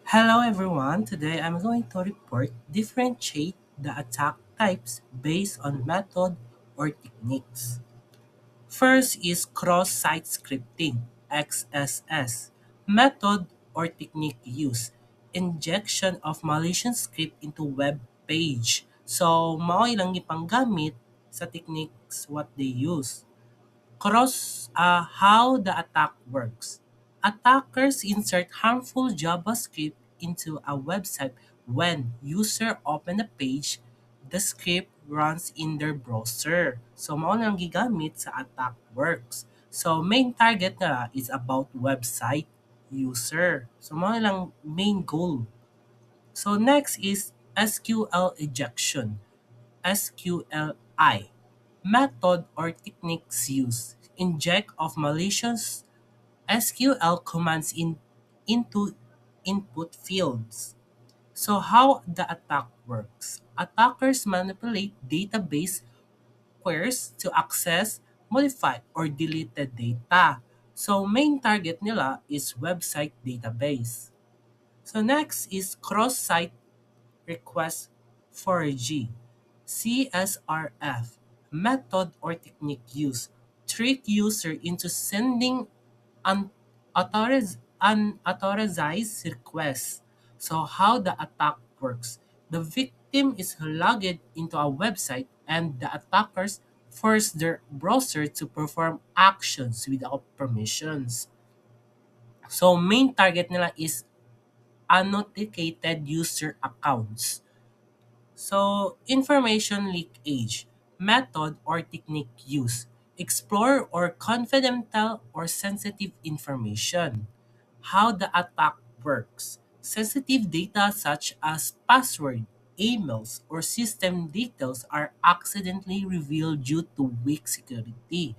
Hello everyone. Today I'm going to report differentiate the attack types based on method or techniques. First is cross-site scripting, XSS. Method or technique use, injection of malicious script into web page. So, mao ilang ipanggamit sa techniques what they use. How the attack works. Attackers insert harmful JavaScript into a website when user open a page, the script runs in their browser. So mao nang gigamit sa attack works. So main target nila is about website user. So mao lang main goal. So next is SQL ejection. SQLI method or techniques used. Inject of malicious SQL commands into input fields. So how the attack works? Attackers manipulate database queries to access, modify, or delete the data. So main target nila is website database. So next is cross-site request 4G. CSRF method or technique used trick user into sending unauthorized requests. So how the attack works. The victim is logged into a website and the attackers force their browser to perform actions without permissions. So main target nila is unauthenticated user accounts. So, information leakage, method or technique used, explore or confidential or sensitive information. How the attack works. Sensitive data such as password, emails, or system details are accidentally revealed due to weak security.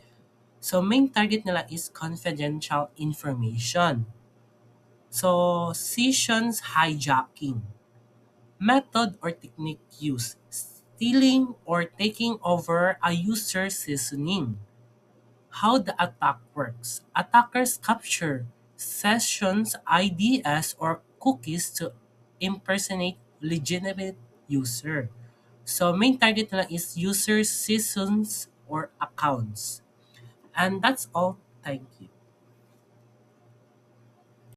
So, main target nila is confidential information. So, sessions hijacking. Method or technique used, stealing or taking over a user's seasoning. How the attack works. Attackers capture sessions IDs or cookies to impersonate legitimate user. So main target nila is user seasons or accounts. And that's all. Thank you.